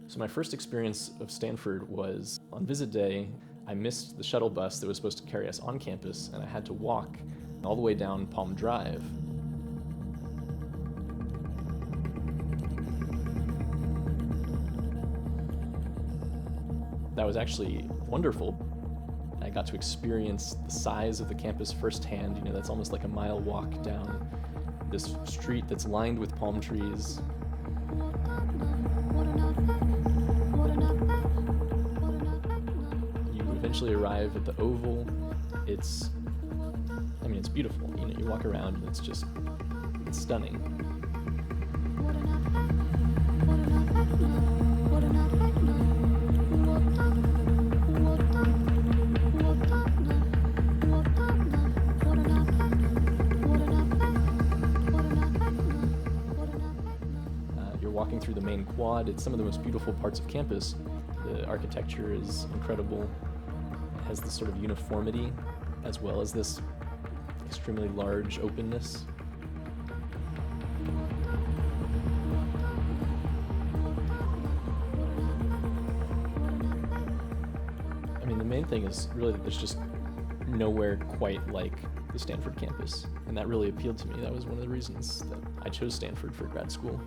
So my first experience of Stanford was on visit day. I missed the shuttle bus that was supposed to carry us on campus, and I had to walk all the way down Palm Drive. That was actually wonderful. I got to experience the size of the campus firsthand. That's almost like a mile walk down this street that's lined with palm trees. You eventually arrive at the Oval. It's beautiful. You walk around and it's stunning. You're walking through the main quad. It's some of the most beautiful parts of campus. The architecture is incredible. It has this sort of uniformity as well as this extremely large openness. The main thing is really that there's just nowhere quite like the Stanford campus, and that really appealed to me. That was one of the reasons that I chose Stanford for grad school.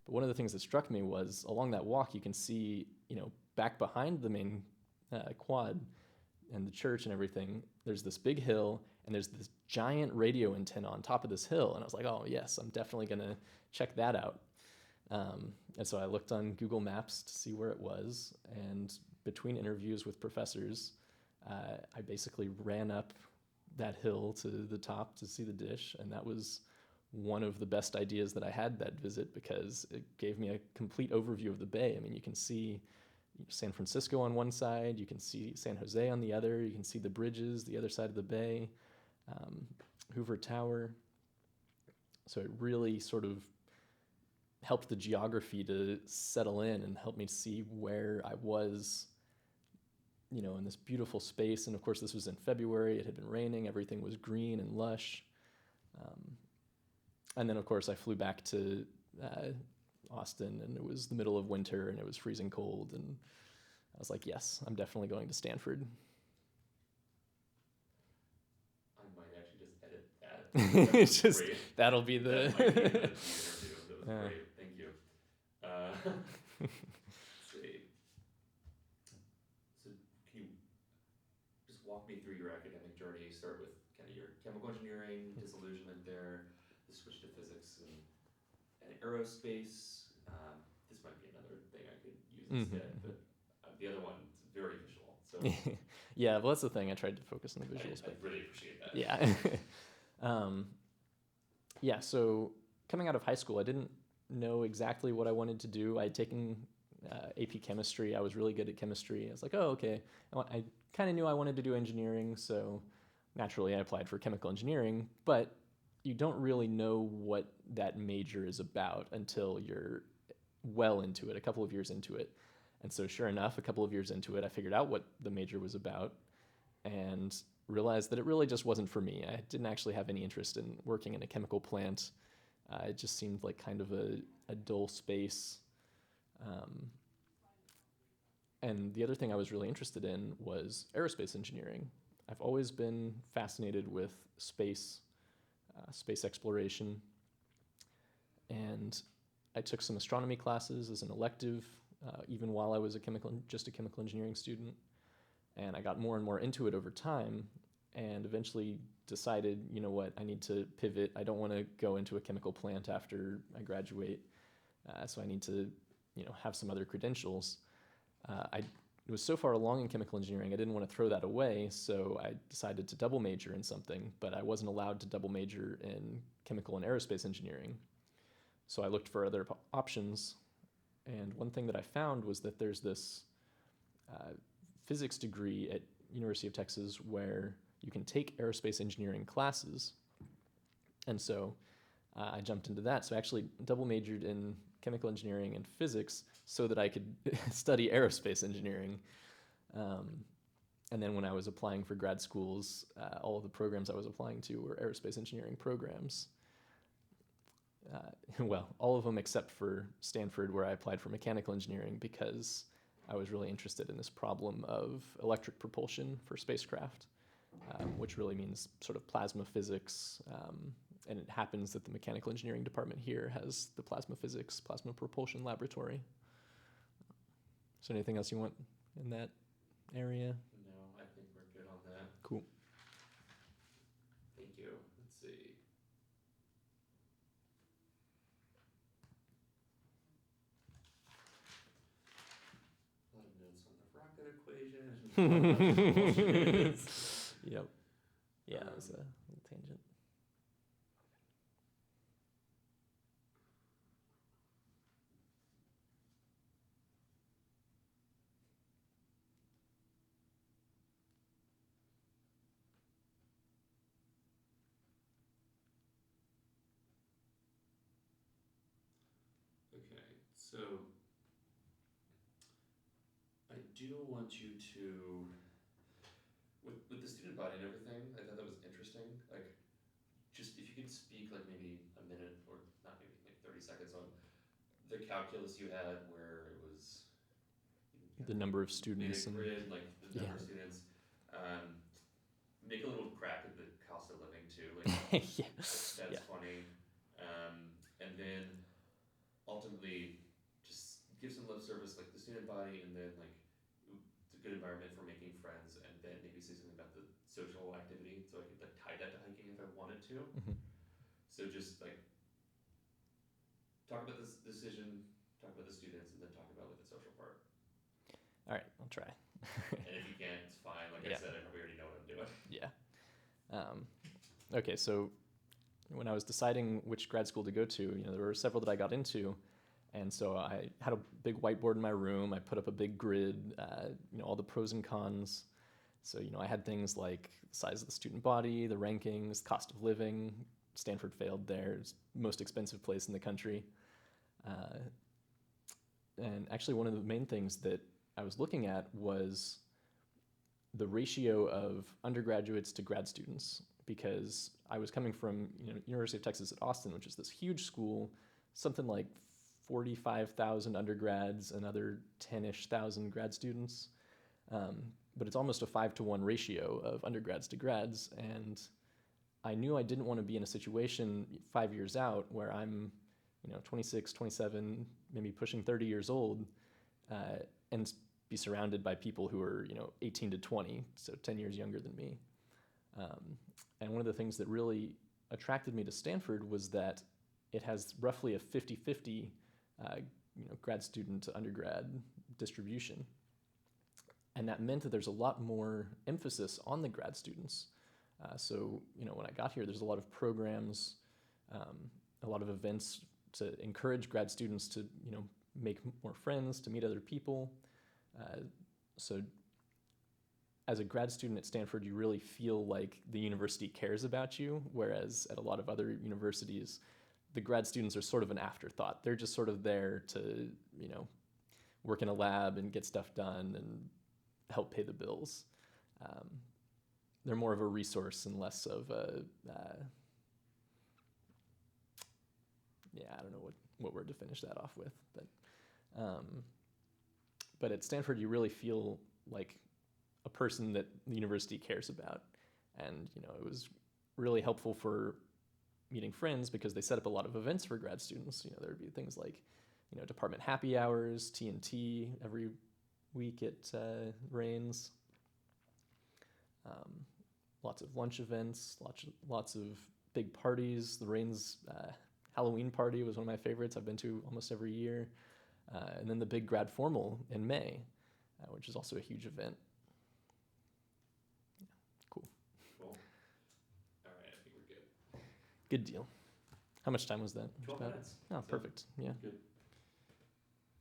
But one of the things that struck me was along that walk, you can see, back behind the main quad and the church and everything, there's this big hill and there's this giant radio antenna on top of this hill. And I was like, oh, yes, I'm definitely going to check that out. And so I looked on Google Maps to see where it was. And between interviews with professors, I basically ran up that hill to the top to see the dish. And that was one of the best ideas that I had that visit, because it gave me a complete overview of the bay. I mean, you can see San Francisco on one side, you can see San Jose on the other, you can see the bridges, the other side of the bay, Hoover Tower. So it really sort of helped the geography to settle in and help me see where I was, in this beautiful space. And of course, this was in February, it had been raining, everything was green and lush. And then, of course, I flew back to Austin, and it was the middle of winter, and it was freezing cold, and I was like, yes, I'm definitely going to Stanford. I might actually just edit that. That It's just, great. that'll be That might be the interview. That was Yeah. great. Thank you. Let's see. So can you just walk me through your academic journey? Start with kind of your chemical engineering, disillusionment there, the switch to physics and aerospace. This might be another thing I could use instead, but the other one is very visual. So Yeah, well, that's the thing. I tried to focus on the visuals, I but really appreciate that. yeah. Yeah, so coming out of high school, I didn't know exactly what I wanted to do. I had taken AP chemistry. I was really good at chemistry. I was like, oh, okay. I kind of knew I wanted to do engineering, so naturally I applied for chemical engineering, but you don't really know what that major is about until you're well into it, a couple of years into it. And so sure enough, a couple of years into it, I figured out what the major was about and realized that it really just wasn't for me. I didn't actually have any interest in working in a chemical plant. It just seemed like kind of a dull space. And the other thing I was really interested in was aerospace engineering. I've always been fascinated with space exploration. And I took some astronomy classes as an elective, even while I was just a chemical engineering student. And I got more and more into it over time, and eventually decided, you know what, I need to pivot. I don't want to go into a chemical plant after I graduate, so I need to, have some other credentials. I was so far along in chemical engineering, I didn't want to throw that away, so I decided to double major in something, but I wasn't allowed to double major in chemical and aerospace engineering. So I looked for other options, and one thing that I found was that there's this physics degree at University of Texas where you can take aerospace engineering classes. And so I jumped into that. So I actually double majored in chemical engineering and physics so that I could study aerospace engineering. And then when I was applying for grad schools, all of the programs I was applying to were aerospace engineering programs. Well, all of them except for Stanford, where I applied for mechanical engineering because I was really interested in this problem of electric propulsion for spacecraft, which really means sort of plasma physics. And it happens that the mechanical engineering department here has the plasma physics, plasma propulsion laboratory. Is there anything else you want in that area? No, I think we're good on that. Cool. Thank you. Let's see. A lot of notes on the rocket equation. Yep. Yeah, that was a little tangent. Okay, so I do want you to, with the student body and everything, I thought that was interesting. Like, just if you could speak like maybe a minute or not maybe 30 seconds on the calculus you had where it was The number of students and and grid, like the number yeah. of students. Make a little crack at the cost of living too. Like Yeah. that's Yeah. funny. And then ultimately just give some lip service, like the student body, and then like it's a good environment for making friends, and then maybe say something about the social activity, so I could like tie that to hiking if I wanted to. Hmm. So just like talk about this decision, talk about the students, and then talk about like the social part. All right, I'll try. And if you can't, it's fine. Like I Yeah. said, I probably already know what I'm doing. Yeah. Okay, so when I was deciding which grad school to go to, there were several that I got into, and so I had a big whiteboard in my room. I put up a big grid, all the pros and cons. So, I had things like the size of the student body, the rankings, cost of living. Stanford failed there. It's the most expensive place in the country. And actually, one of the main things that I was looking at was the ratio of undergraduates to grad students, because I was coming from University of Texas at Austin, which is this huge school, something like 45,000 undergrads, another 10-ish thousand grad students. But it's almost a 5-to-1 ratio of undergrads to grads. And I knew I didn't want to be in a situation 5 years out where I'm 26, 27, maybe pushing 30 years old, and be surrounded by people who are 18 to 20, so 10 years younger than me. And one of the things that really attracted me to Stanford was that it has roughly a 50-50 grad student to undergrad distribution. And that meant that there's a lot more emphasis on the grad students. So when I got here, there's a lot of programs, a lot of events to encourage grad students to make more friends, to meet other people. So as a grad student at Stanford, you really feel like the university cares about you, whereas at a lot of other universities, the grad students are sort of an afterthought. They're just sort of there to work in a lab and get stuff done and help pay the bills. They're more of a resource and less of a, I don't know what word to finish that off with, but at Stanford, you really feel like a person that the university cares about. And, it was really helpful for meeting friends because they set up a lot of events for grad students. There'd be things like, department happy hours, T&T every week at Raines. Lots of lunch events, lots of big parties. The Raines Halloween party was one of my favorites. I've been to almost every year. And then the big grad formal in May, which is also a huge event. Yeah, cool. Cool. All right, I think we're good. Good deal. How much time was that? 12 minutes. Oh, So, perfect. Yeah. Good.